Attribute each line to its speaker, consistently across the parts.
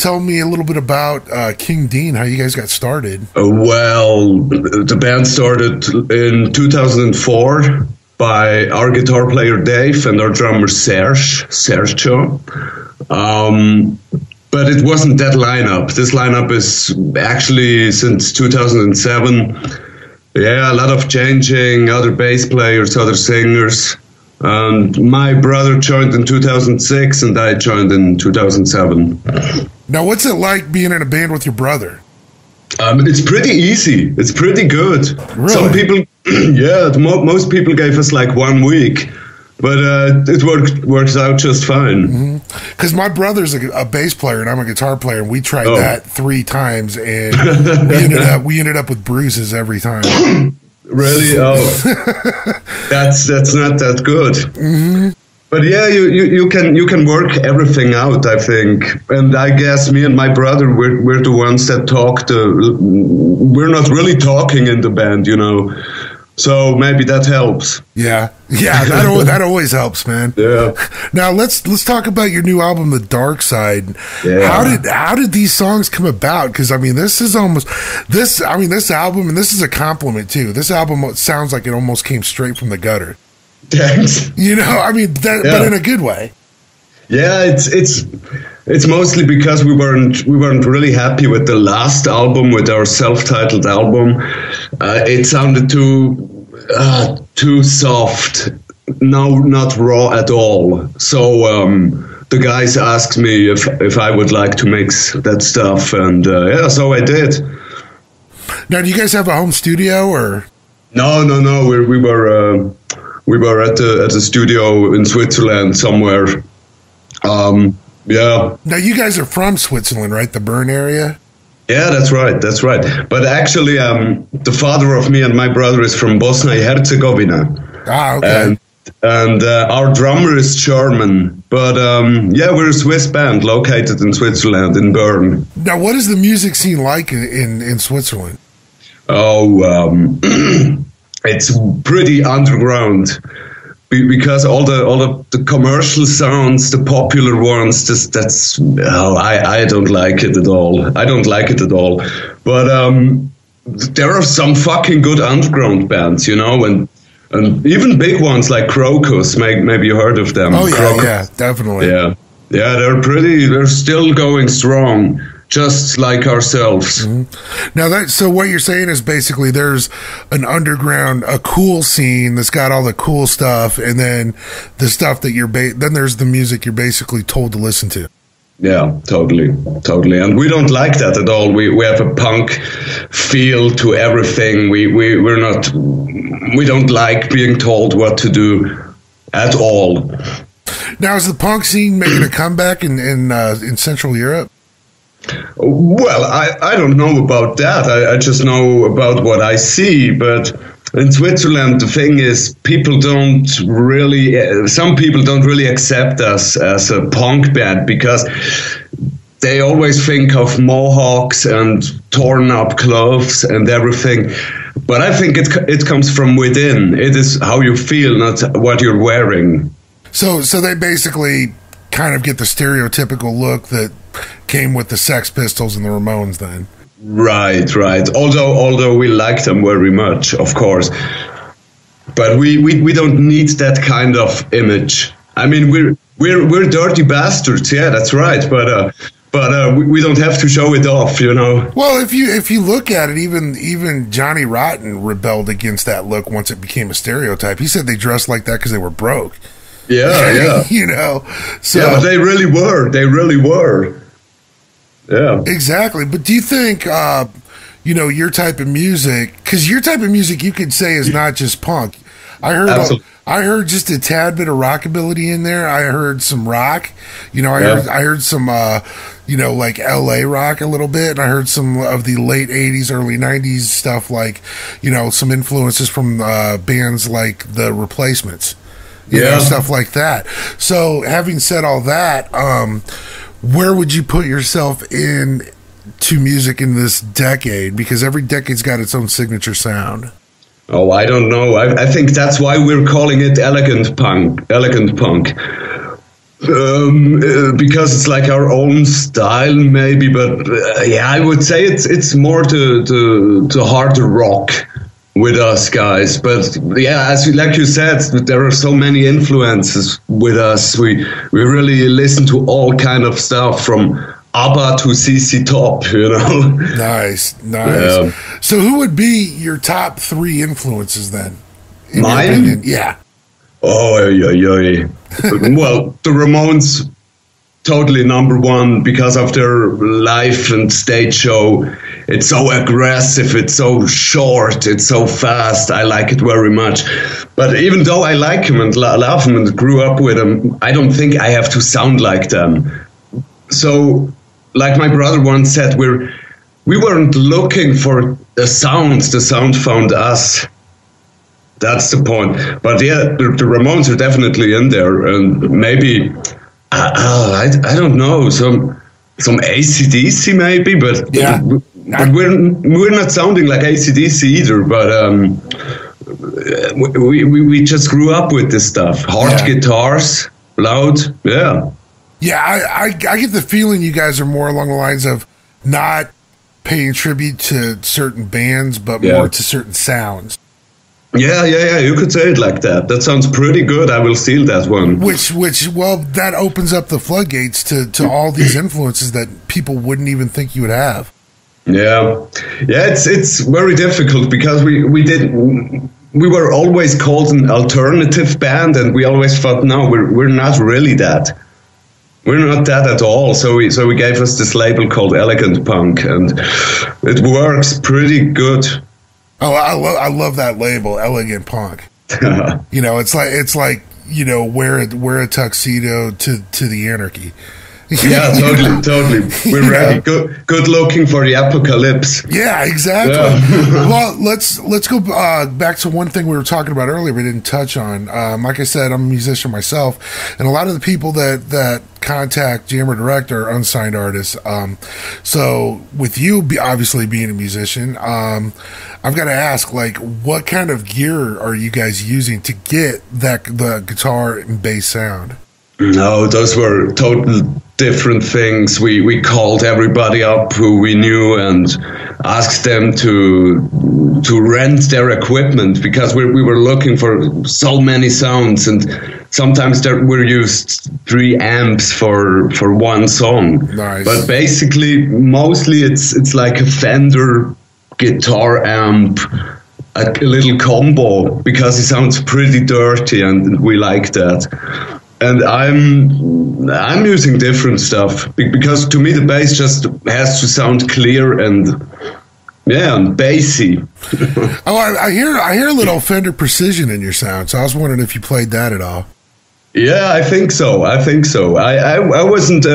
Speaker 1: tell me a little bit about King Dean, how you guys got started.
Speaker 2: Well, the band started in 2004 by our guitar player Dave and our drummer Sergio. But it wasn't that lineup. This lineup is actually since 2007. Yeah, a lot of changing, other bass players, other singers. And my brother joined in 2006 and I joined in 2007.
Speaker 1: Now, what's it like being in a band with your brother?
Speaker 2: It's pretty easy. It's pretty good.
Speaker 1: Really?
Speaker 2: Some people, most people gave us like 1 week. But it works out just fine.
Speaker 1: Because my brother's a bass player and I'm a guitar player, and we tried that 3 times, and we ended up with bruises every time.
Speaker 2: Really? Oh, that's not that good. But yeah, you can work everything out, I think. And I guess me and my brother, we're the ones that talk. We're not really talking in the band, you know. So maybe that helps.
Speaker 1: Yeah, that always helps, man.
Speaker 2: Yeah.
Speaker 1: Now let's talk about your new album, The Dark Side.
Speaker 2: Yeah.
Speaker 1: How did these songs come about? Because I mean, this album, and this is a compliment too. This album sounds like it almost came straight from the gutter.
Speaker 2: Thanks.
Speaker 1: You know, I mean, but in a good way.
Speaker 2: Yeah, it's mostly because we weren't really happy with the last album, with our self-titled album. It sounded too soft, not raw at all. So the guys asked me if I would like to mix that stuff, and so I did.
Speaker 1: Now, do you guys have a home studio or?
Speaker 2: No. We were at the studio in Switzerland somewhere. Yeah.
Speaker 1: Now you guys are from Switzerland, right? The Bern area?
Speaker 2: Yeah, that's right. But actually, the father of me and my brother is from Bosnia and Herzegovina.
Speaker 1: Ah, okay.
Speaker 2: And our drummer is German. But we're a Swiss band located in Switzerland, in Bern.
Speaker 1: Now, what is the music scene like in Switzerland?
Speaker 2: Oh, it's pretty underground. Because all the commercial sounds, the popular ones, I don't like it at all. I don't like it at all. But there are some fucking good underground bands, you know, and even big ones like Crocus. Maybe you heard of them.
Speaker 1: Oh yeah,
Speaker 2: Crocus.
Speaker 1: yeah, definitely.
Speaker 2: Yeah, they're still going strong. Just like ourselves.
Speaker 1: Now so what you're saying is basically there's an underground, a cool scene that's got all the cool stuff, and then the stuff that then there's the music you're basically told to listen to.
Speaker 2: Yeah, totally. And we don't like that at all. We have a punk feel to everything. We don't like being told what to do at all.
Speaker 1: Now, is the punk scene making a comeback in Central Europe?
Speaker 2: Well, I don't know about that. I just know about what I see. But in Switzerland, the thing is, some people don't really accept us as a punk band because they always think of mohawks and torn up clothes and everything. But I think it comes from within. It is how you feel, not what you're wearing.
Speaker 1: So they basically kind of get the stereotypical look that came with the Sex Pistols and the Ramones then.
Speaker 2: Right. Although we like them very much, of course. But we don't need that kind of image. I mean, we're dirty bastards, yeah, that's right. But we don't have to show it off, you know.
Speaker 1: Well, if you look at it, even Johnny Rotten rebelled against that look once it became a stereotype. He said they dressed like that because they were broke.
Speaker 2: Yeah.
Speaker 1: You know. So,
Speaker 2: yeah, but they really were. Yeah.
Speaker 1: Exactly. But do you think, your type of music, because your type of music you could say is not just punk. I heard just a tad bit of rockabilly in there. I heard some rock. I heard some, like LA rock a little bit. And I heard some of the late 80s, early 90s stuff like, some influences from bands like The Replacements. Stuff like that. So having said all that, where would you put yourself in to music in this decade? Because every decade's got its own signature sound.
Speaker 2: Oh, I don't know. I think that's why we're calling it elegant punk. Because it's like our own style, maybe. But yeah, I would say it's more to hard rock with us guys. But yeah, like you said, there are so many influences with us. We really listen to all kind of stuff from ABBA to CC Top, you know.
Speaker 1: Nice. Yeah. So who would be your top 3 influences then?
Speaker 2: Mine?
Speaker 1: Yeah.
Speaker 2: Oh, yeah. Well, the Ramones, totally number 1 because of their live and stage show. It's so aggressive, it's so short, it's so fast. I like it very much. But even though I like them and love them and grew up with them, I don't think I have to sound like them. So, like my brother once said, we weren't looking for the sound found us. That's the point. But yeah, the Ramones are definitely in there, and maybe I don't know, some AC/DC maybe, but
Speaker 1: yeah.
Speaker 2: But we're not sounding like AC/DC either. But we just grew up with this stuff. Hard guitars, loud, yeah.
Speaker 1: Yeah, I get the feeling you guys are more along the lines of not paying tribute to certain bands, but more to certain sounds.
Speaker 2: Yeah, you could say it like that. That sounds pretty good. I will steal that one.
Speaker 1: Which, well, that opens up the floodgates to all these influences that people wouldn't even think you would have.
Speaker 2: Yeah, it's very difficult because we were always called an alternative band, and we always thought, no, we're not really that. We're not that at all. So we gave us this label called Elegant Punk, and it works pretty good.
Speaker 1: Oh, I love that label, Elegant Punk. You know, it's like you know, wear a tuxedo to the anarchy.
Speaker 2: Yeah, totally. We're ready. Good looking for the apocalypse.
Speaker 1: Yeah, exactly. Yeah. Well, let's go back to one thing we were talking about earlier we didn't touch on. Like I said, I'm a musician myself, and a lot of the people that contact Jammer Direct are unsigned artists. So with you obviously being a musician, I've got to ask, like, what kind of gear are you guys using to get the guitar and bass sound?
Speaker 2: No, those were total different things. We called everybody up who we knew and asked them to rent their equipment because we were looking for so many sounds, and sometimes we used 3 amps for one song.
Speaker 1: Nice.
Speaker 2: But basically, mostly it's like a Fender guitar amp, a little combo, because it sounds pretty dirty, and we like that. And I'm using different stuff because to me the bass just has to sound clear and bassy.
Speaker 1: Oh, I hear a little Fender Precision in your sound, so I was wondering if you played that at all.
Speaker 2: Yeah, I think so. I wasn't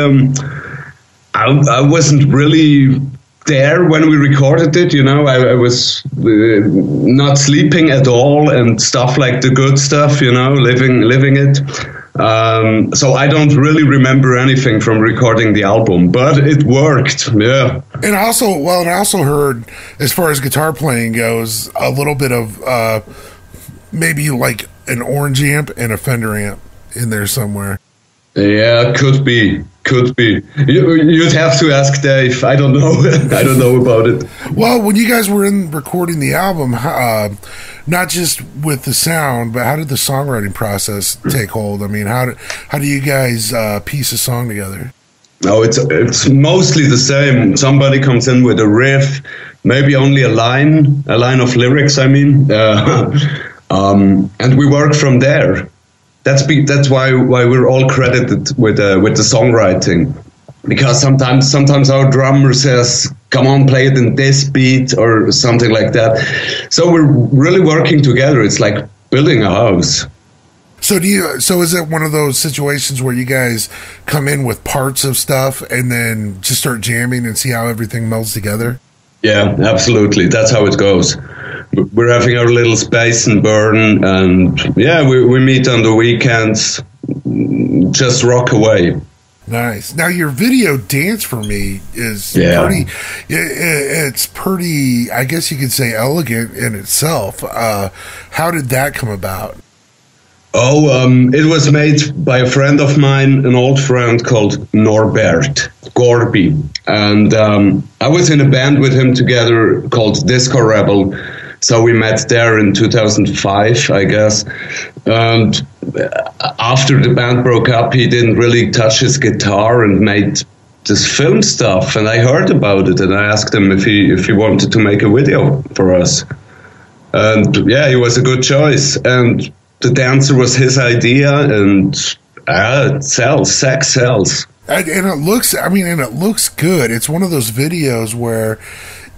Speaker 2: I wasn't really there when we recorded it, you know. I was not sleeping at all and stuff, like the good stuff, you know, living it. So I don't really remember anything from recording the album, but it worked. Yeah.
Speaker 1: And I also heard, as far as guitar playing goes, a little bit of maybe like an orange amp and a Fender amp in there somewhere.
Speaker 2: Yeah, could be. You'd have to ask Dave. I don't know. I don't know about it.
Speaker 1: Well, when you guys were in recording the album, not just with the sound, but how did the songwriting process take hold? I mean, how do you guys piece a song together?
Speaker 2: No, it's mostly the same. Somebody comes in with a riff, maybe only a line of lyrics. I mean, and we work from there. That's why we're all credited with the songwriting, because sometimes our drummer says, "Come on, play it in this beat" or something like that. So we're really working together. It's like building a house.
Speaker 1: So is it one of those situations where you guys come in with parts of stuff and then just start jamming and see how everything melds together?
Speaker 2: Yeah, absolutely. That's how it goes. We're having our little space in Bern, and we meet on the weekends, just rock away.
Speaker 1: Nice. Now your video "Dance for Me" is pretty. It's pretty. I guess you could say elegant in itself. How did that come about?
Speaker 2: It was made by a friend of mine, an old friend called Norbert Gorby. And I was in a band with him together called Disco Rebel. So we met there in 2005, I guess. And after the band broke up, he didn't really touch his guitar and made this film stuff. And I heard about it, and I asked him if he wanted to make a video for us. And yeah, he was a good choice. And the dancer was his idea, and it sells. Sex sells.
Speaker 1: And it looks good. It's one of those videos where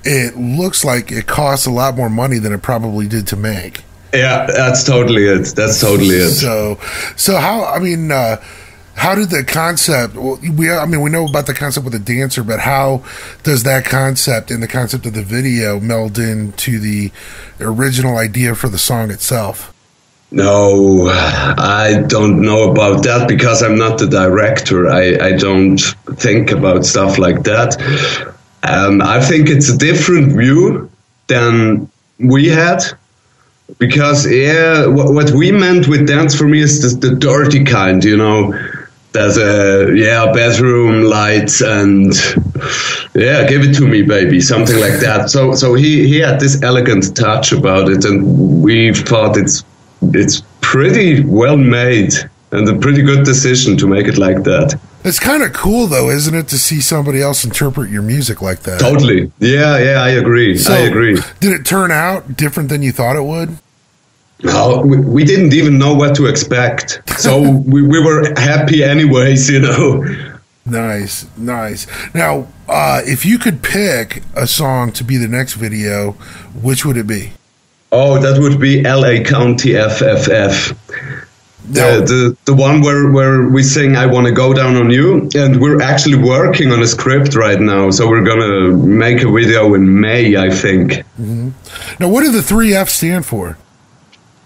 Speaker 1: it looks like it costs a lot more money than it probably did to make.
Speaker 2: Yeah, that's totally it.
Speaker 1: So how did the concept? Well, we know about the concept with the dancer, but how does that concept and the concept of the video meld into the original idea for the song itself?
Speaker 2: No, I don't know about that because I'm not the director. I don't think about stuff like that. I think it's a different view than we had because, what we meant with dance for me is the dirty kind, There's bedroom lights and give it to me, baby, something like that. So he had this elegant touch about it, and we thought it's pretty well made and a pretty good decision to make it like that.
Speaker 1: It's kind of cool, though, isn't it, to see somebody else interpret your music like that?
Speaker 2: Totally. Yeah, I agree.
Speaker 1: Did it turn out different than you thought it would?
Speaker 2: No, we didn't even know what to expect. So we were happy anyways,
Speaker 1: Nice. Now, if you could pick a song to be the next video, which would it be?
Speaker 2: Oh, that would be LA County FFF. The one where we sing I Want to Go Down on You, and we're actually working on a script right now, so we're gonna make a video in May, I think.
Speaker 1: Mm-hmm. Now, what do the 3 F stand for?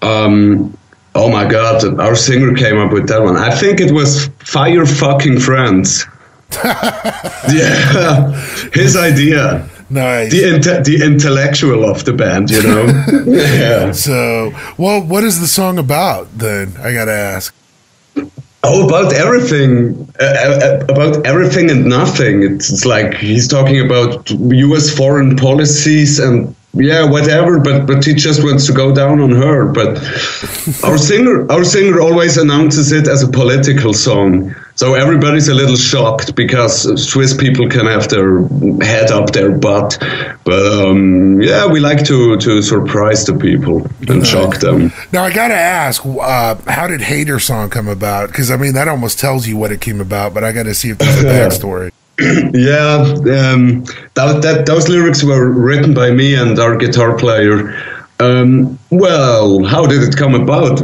Speaker 2: Oh my God, our singer came up with that one. I think it was Fire Fucking Friends. Yeah, his idea.
Speaker 1: Nice.
Speaker 2: The intellectual of the band, Yeah.
Speaker 1: So, well, what is the song about then? I gotta ask.
Speaker 2: Oh, about everything and nothing. It's like he's talking about U.S. foreign policies and whatever. But he just wants to go down on her. But our singer always announces it as a political song. So everybody's a little shocked because Swiss people can have their head up their butt. But we like to surprise the people and shock them.
Speaker 1: Now, I got to ask, how did Hater Song come about? Because, that almost tells you what it came about, but I got to see if there's a backstory. Those
Speaker 2: lyrics were written by me and our guitar player. Well, how did it come about?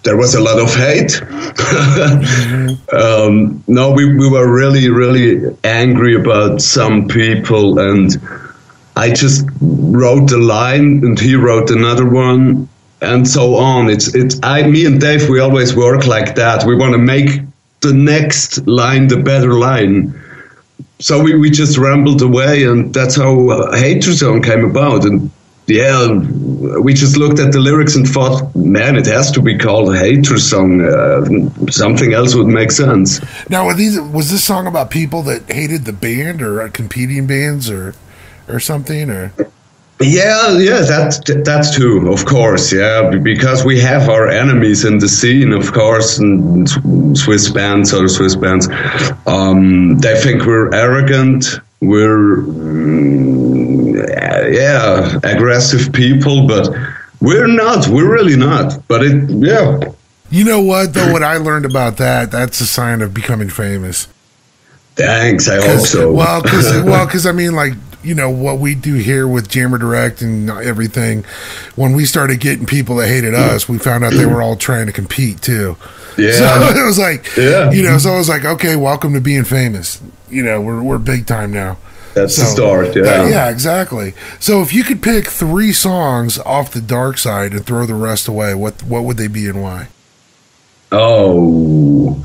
Speaker 2: There was a lot of hate. No, we were really, really angry about some people, and I just wrote a line, and he wrote another one, and so on. Me and Dave, we always work like that. We want to make the next line the better line. So we just rambled away, and that's how Hater Song came about. And we just looked at the lyrics and thought, man, it has to be called a Hater Song. Something else would make sense.
Speaker 1: Now, was this song about people that hated the band or competing bands or something? Or that's too, of course, because we have our enemies in the scene, of course, and other Swiss bands. They think we're arrogant, we're aggressive people, but we're not. We're really not. But You know what, though? What I learned about that's a sign of becoming famous.
Speaker 2: Thanks, I hope so.
Speaker 1: Well, because what we do here with Jammer Direct and everything, when we started getting people that hated us, we found out they were all trying to compete too. Yeah. So it was like, so I was like, okay, welcome to being famous. We're big time now.
Speaker 2: That's the start, yeah.
Speaker 1: Yeah, exactly. So if you could pick 3 songs off the dark side and throw the rest away, what would they be and why?
Speaker 2: Oh,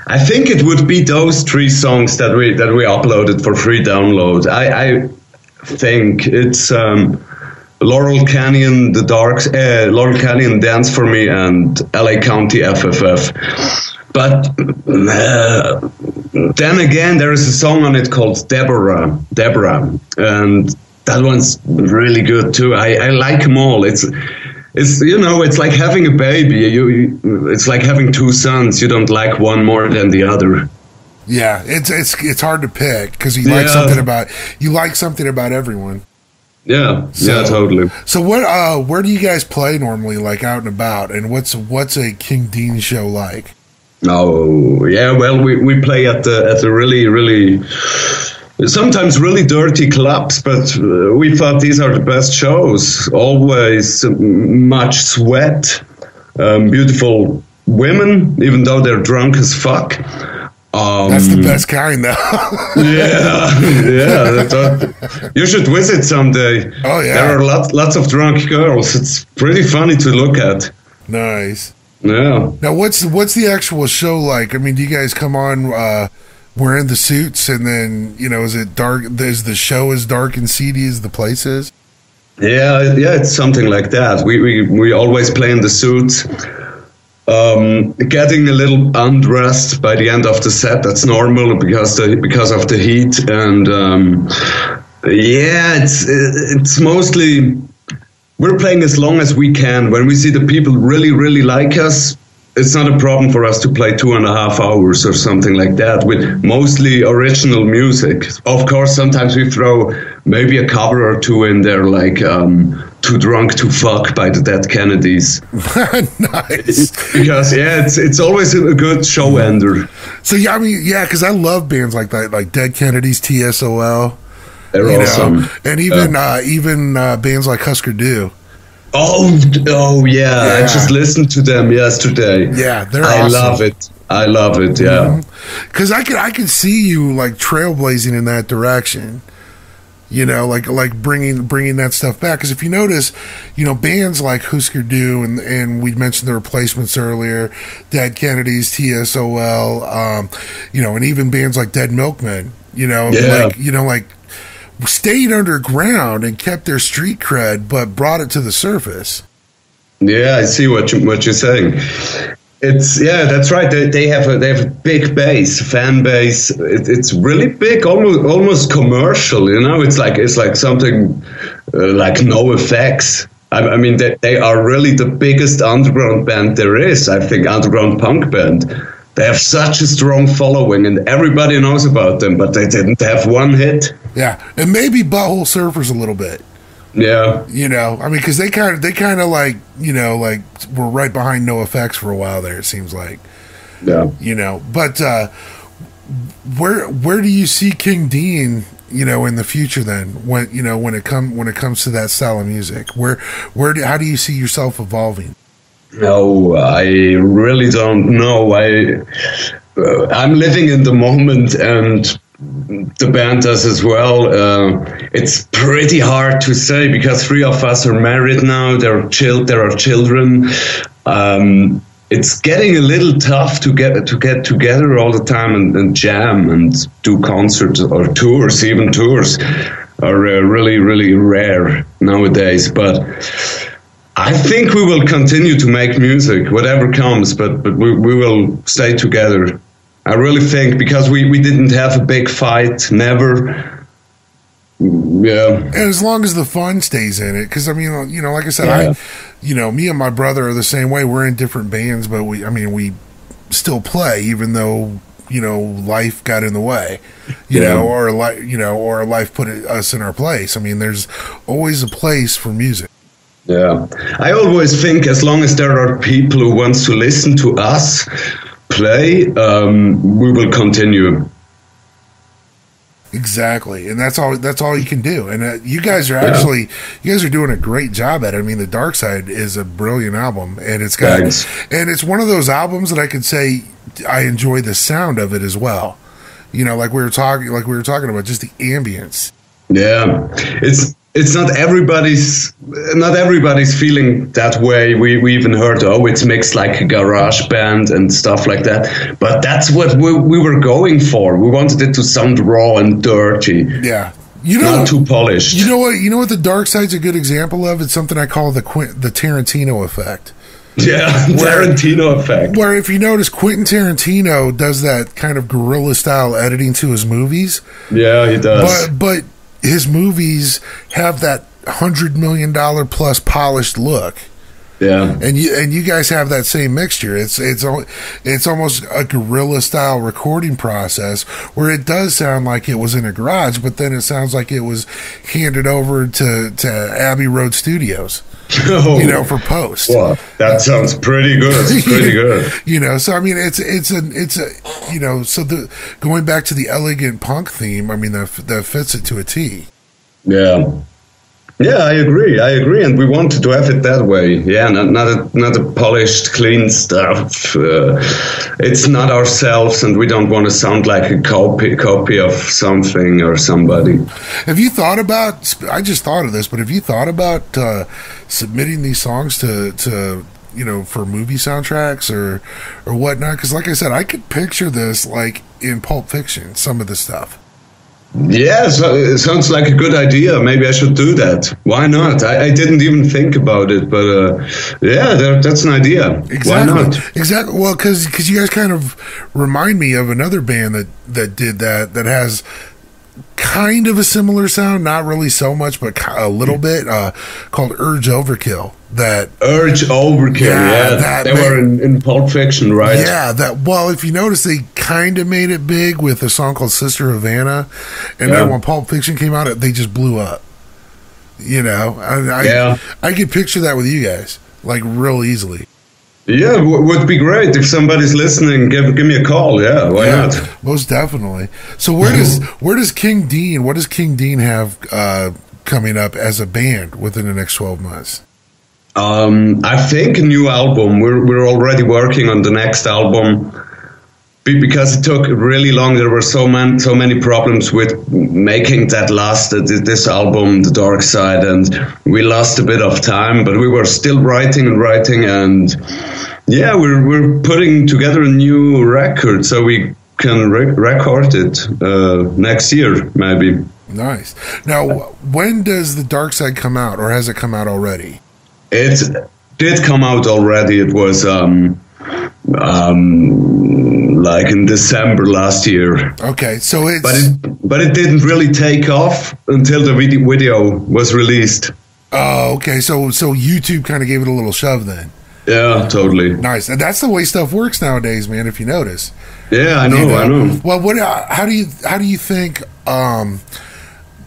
Speaker 2: I think it would be those 3 songs that we uploaded for free download. I think it's Laurel Canyon, Laurel Canyon Dance for Me, and LA County FFF. But then again, there is a song on it called Deborah, and that one's really good too. I like them all. It's it's like having a baby. It's like having two sons. You don't like one more than the other.
Speaker 1: Yeah, it's hard to pick because you like something about everyone.
Speaker 2: Yeah, totally.
Speaker 1: So where do you guys play normally, like out and about, and what's a King Dean show like?
Speaker 2: Oh yeah, well we play at the really sometimes really dirty clubs, but we thought these are the best shows. Always much sweat, beautiful women, even though they're drunk as fuck.
Speaker 1: That's the best kind, though.
Speaker 2: yeah. You should visit someday.
Speaker 1: Oh yeah,
Speaker 2: there are lots of drunk girls. It's pretty funny to look at.
Speaker 1: Nice.
Speaker 2: Yeah.
Speaker 1: Now, what's the actual show like? I mean, do you guys come on wearing the suits, and then is it dark? Is the show as dark and seedy as the place is?
Speaker 2: Yeah, it's something like that. We always play in the suits. Getting a little undressed by the end of the set, that's normal because of the heat, and it's mostly we're playing as long as we can. When we see the people really like us, it's not a problem for us to play 2.5 hours or something like that with mostly original music. Of course, sometimes we throw maybe a cover or two in there, like Too Drunk to Fuck by the Dead Kennedys.
Speaker 1: Nice.
Speaker 2: Because it's always a good show ender.
Speaker 1: So because I love bands like that, like Dead Kennedys, TSOL.
Speaker 2: They're awesome.
Speaker 1: And even bands like Husker Du.
Speaker 2: Oh yeah. I just listened to them yesterday.
Speaker 1: Yeah, they're awesome.
Speaker 2: I love it. Yeah.
Speaker 1: Because I could see you like trailblazing in that direction. Like bringing that stuff back. Because if you notice, bands like Husker Du and we mentioned the Replacements earlier, Dead Kennedys, TSOL, and even bands like Dead Milkmen, like stayed underground and kept their street cred, but brought it to the surface.
Speaker 2: Yeah, I see what you're saying. That's right. They have a big fan base. It's really big, almost commercial. It's like something like NoFX. I mean, they are really the biggest underground band there is. I think underground punk band. They have such a strong following, and everybody knows about them. But they didn't have one hit.
Speaker 1: Yeah, and maybe Butthole Surfers a little bit.
Speaker 2: Yeah,
Speaker 1: I mean, because they kind of like were right behind NoFX for a while there. It seems like,
Speaker 2: yeah,
Speaker 1: But where do you see King Dean, in the future? Then when it comes to that style of music, how do you see yourself evolving?
Speaker 2: No, I really don't know. I'm living in the moment, and the band does as well. It's pretty hard to say because 3 of us are married now. There are children. It's getting a little tough to get together all the time and jam and do concerts or tours. Even tours are really rare nowadays. But I think we will continue to make music, whatever comes. But we will stay together. I really think because we didn't have a big fight, never. Yeah.
Speaker 1: And as long as the fun stays in it, because I mean, like I said, me and my brother are the same way. We're in different bands, but we still play, even though life got in the way, or life put us in our place. I mean, there's always a place for music.
Speaker 2: Yeah, I always think as long as there are people who want to listen to us play, we will continue.
Speaker 1: Exactly, and that's all you can do. And you guys are doing a great job at it. I mean, The Dark Side is a brilliant album, and it's it's one of those albums that I could say I enjoy the sound of it as well. Like we were talking about, just the ambience.
Speaker 2: Yeah, it's not everybody's feeling that way. We even heard, it's mixed like a garage band and stuff like that. But that's what we were going for. We wanted it to sound raw and dirty.
Speaker 1: Yeah,
Speaker 2: not too polished.
Speaker 1: You know what? You know what the Dark Side's a good example of? It's something I call the Tarantino effect.
Speaker 2: Yeah, Tarantino effect.
Speaker 1: Where if you notice, Quentin Tarantino does that kind of guerrilla style editing to his movies.
Speaker 2: Yeah, he does.
Speaker 1: But his movies have that $100 million plus polished look.
Speaker 2: Yeah,
Speaker 1: and you guys have that same mixture. It's almost a guerrilla style recording process where it does sound like it was in a garage, but then it sounds like it was handed over to Abbey Road Studios.
Speaker 2: Oh,
Speaker 1: for post.
Speaker 2: Well, that sounds pretty good. Pretty good.
Speaker 1: So I mean, it's going back to the elegant punk theme. I mean, that fits it to a T.
Speaker 2: Yeah. Yeah, I agree, and we wanted to have it that way. Yeah, not a polished, clean stuff. It's not ourselves, and we don't want to sound like a copy of something or somebody.
Speaker 1: Have you thought about? I just thought of this, but have you thought about submitting these songs to for movie soundtracks or whatnot? Because, like I said, I could picture this like in Pulp Fiction, some of the stuff.
Speaker 2: Yeah, so it sounds like a good idea. Maybe I should do that. Why not? I didn't even think about it, but that's an idea.
Speaker 1: Exactly.
Speaker 2: Why not?
Speaker 1: Exactly. Well, because you guys kind of remind me of another band that did that has kind of a similar sound, not really so much, but a little bit, called Urge Overkill.
Speaker 2: Urge Overkill, they were in Pulp Fiction, right?
Speaker 1: Yeah, well, if you notice, they kind of made it big with a song called Sister Havana, and then when Pulp Fiction came out, they just blew up. I could picture that with you guys, like, real easily.
Speaker 2: Yeah, would be great if somebody's listening. Give me a call. Yeah, why not?
Speaker 1: Most definitely. So where does King Dean? What does King Dean have coming up as a band within the next 12 months?
Speaker 2: I think a new album. We're already working on the next album because it took really long. There were so many problems with making this album, The Dark Side, and we lost a bit of time. But we were still writing, and yeah, we're putting together a new record so we can record it next year, maybe. Nice.
Speaker 1: Now, when does The Dark Side come out, or has it come out already?
Speaker 2: It did come out already. It was like in December last year.
Speaker 1: Okay, so
Speaker 2: but it didn't really take off until the video was released.
Speaker 1: Oh, okay. So YouTube kind of gave it a little shove then.
Speaker 2: Yeah, totally.
Speaker 1: Nice, and that's the way stuff works nowadays, man. If you notice.
Speaker 2: Yeah, I know. I know.
Speaker 1: Well, how do you think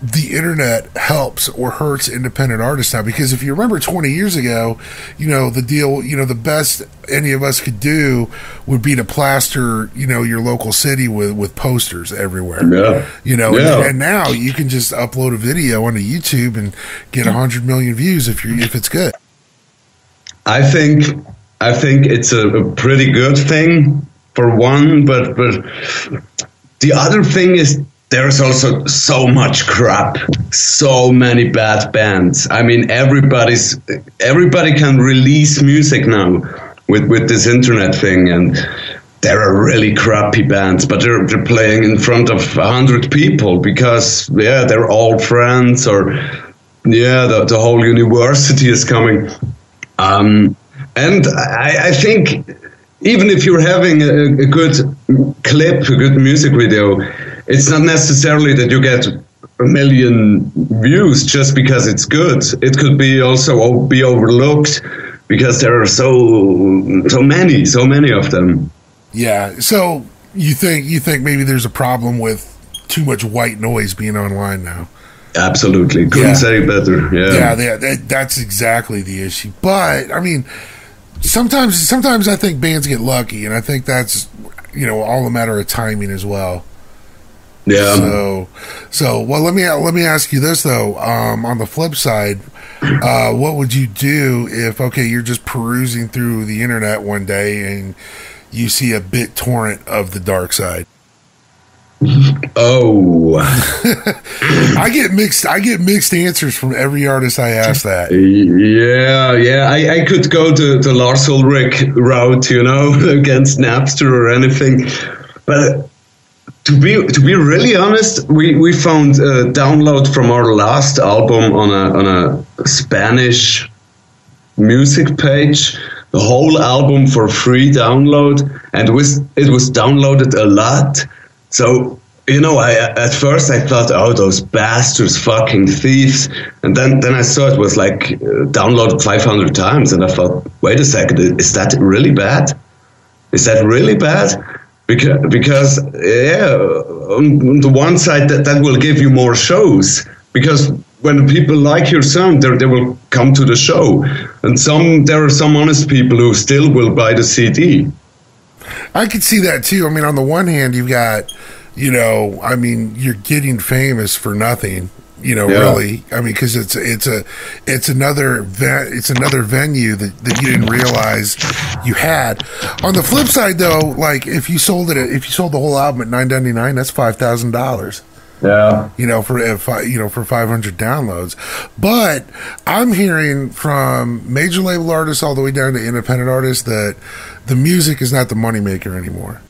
Speaker 1: the internet helps or hurts independent artists now? Because if you remember 20 years ago, the deal, the best any of us could do would be to plaster, your local city with posters everywhere.
Speaker 2: Yeah.
Speaker 1: And now you can just upload a video onto YouTube and get 100 million views if it's good.
Speaker 2: I think it's a pretty good thing for one, but the other thing is, there's also so much crap, so many bad bands. I mean, everybody can release music now with this internet thing, and there are really crappy bands, but they're playing in front of 100 people because they're all friends, or the whole university is coming. And I think even if you're having a good clip, a good music video, it's not necessarily that you get 1 million views just because it's good. It could be also be overlooked because there are so many of them.
Speaker 1: Yeah. So you think maybe there's a problem with too much white noise being online now?
Speaker 2: Absolutely. Couldn't say it better.
Speaker 1: Yeah. That's exactly the issue. But I mean, sometimes I think bands get lucky, and I think that's all a matter of timing as well.
Speaker 2: Yeah.
Speaker 1: So well, let me ask you this though. On the flip side, what would you do if you're just perusing through the internet one day and you see a BitTorrent of The Dark Side?
Speaker 2: Oh,
Speaker 1: I get mixed answers from every artist I ask that.
Speaker 2: Yeah. I could go the Lars Ulrich route, against Napster or anything, but To be really honest, we found a download from our last album on a Spanish music page, the whole album for free download, and it was downloaded a lot. So, you know, at first I thought, oh, those bastards, fucking thieves, and then I saw it was like downloaded 500 times, and I thought, wait a second, is that really bad? Is that really bad? Because yeah, on the one side that will give you more shows, because when people like your sound, they will come to the show, and there are some honest people who still will buy the CD.
Speaker 1: I could see that too. I mean, on the one hand, you've got, you know, I mean, you're getting famous for nothing. You know, really. I mean, because it's another venue that you didn't realize you had. On the flip side, though, like if you sold the whole album at $9.99, that's $5,000.
Speaker 2: Yeah.
Speaker 1: You know, for 500 downloads. But I'm hearing from major label artists all the way down to independent artists that the music is not the moneymaker anymore.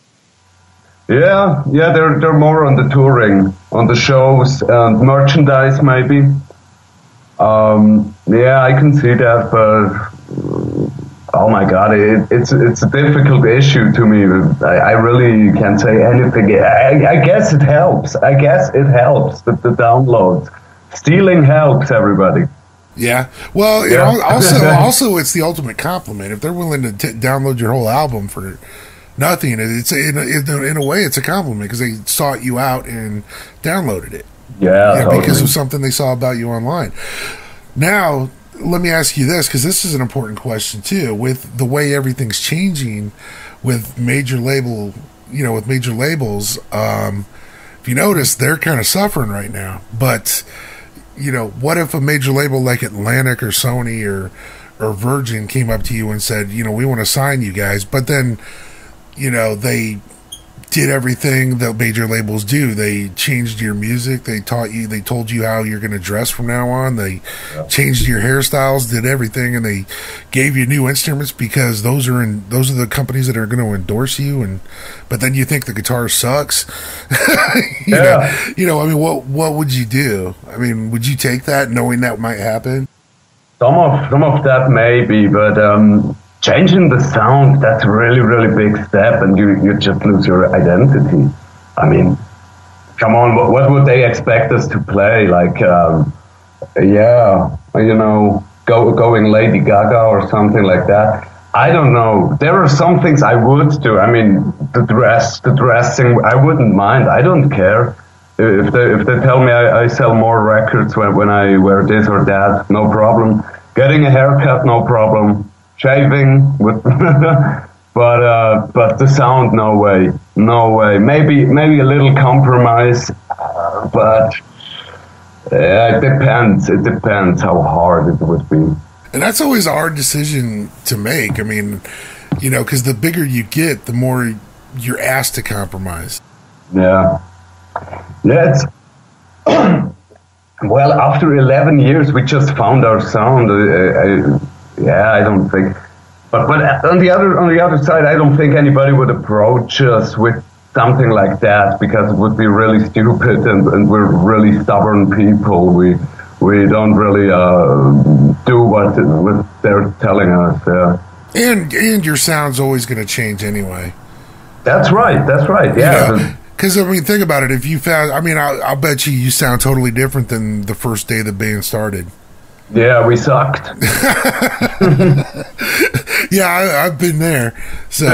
Speaker 2: Yeah, they're more on the touring, on the shows and merchandise maybe. Yeah, I can see that, but oh my God, it's a difficult issue to me. I really can't say anything. I guess it helps. I guess it helps that the downloads. Stealing helps everybody.
Speaker 1: Yeah. Well, you know, also it's the ultimate compliment. If they're willing to download your whole album for nothing, it's in a way it's a compliment because they sought you out and downloaded it.
Speaker 2: Yeah, totally.
Speaker 1: Because of something they saw about you online. Now, let me ask you this, because this is an important question too. With the way everything's changing with major labels, if you notice, they're kind of suffering right now. But you know, what if a major label like Atlantic or Sony or Virgin came up to you and said, you know, we want to sign you guys, but then, you know, they did everything that major labels do. They changed your music. They told you how you're going to dress from now on. They changed your hairstyles, did everything, and they gave you new instruments because those are the companies that are going to endorse you. But then you think the guitar sucks. you know, I mean, what would you do? I mean, would you take that knowing that might happen?
Speaker 2: Some of that maybe, but changing the sound, that's a really, really big step, and you just lose your identity. I mean, come on, what would they expect us to play? Like, you know, going Lady Gaga or something like that. I don't know. There are some things I would do. I mean, the dressing, I wouldn't mind. I don't care. If they tell me I sell more records when I wear this or that, no problem. Getting a haircut, no problem. Shaving with but the sound, no way. Maybe a little compromise, but it depends how hard it would be.
Speaker 1: And that's always a hard decision to make. I mean, you know, because the bigger you get, the more you're asked to compromise.
Speaker 2: Yeah. It's well, after 11 years, we just found our sound. I don't think. But on the other side, I don't think anybody would approach us with something like that because it would be really stupid, and we're really stubborn people. We don't really do what they're telling us.
Speaker 1: And your sound's always going to change anyway.
Speaker 2: That's right. Yeah.
Speaker 1: Because, I mean, think about it. If you found, I mean, I'll bet you sound totally different than the first day the band started.
Speaker 2: Yeah, we sucked.
Speaker 1: Yeah, I've been there. So,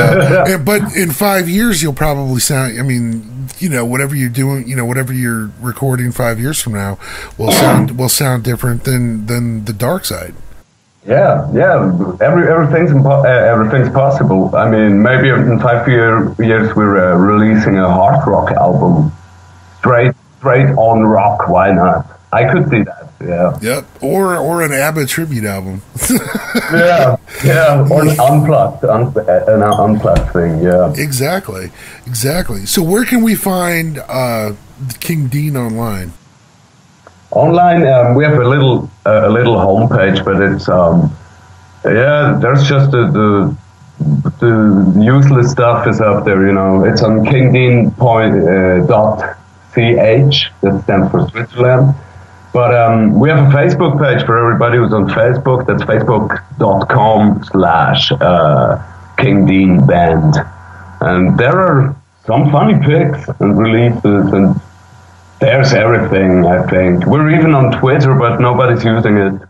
Speaker 1: but in 5 years, you'll probably sound. I mean, you know, whatever you're doing, you know, whatever you're recording 5 years from now, will sound different than the Dark Side.
Speaker 2: Yeah. Everything's possible. I mean, maybe in 5 years we're releasing a hard rock album, straight on rock. Why not? I could see that. Yeah.
Speaker 1: Yep. Or an ABBA tribute album.
Speaker 2: yeah. Or an unplugged thing. Yeah.
Speaker 1: Exactly. So where can we find King Dean online?
Speaker 2: Online, we have a little homepage, but it's there's just the the useless stuff is up there, you know. It's on kingdean.ch, that stands for Switzerland. But we have a Facebook page for everybody who's on Facebook. That's facebook.com/KingDeanBand. And there are some funny pics and releases, and there's everything, I think. We're even on Twitter, but nobody's using it.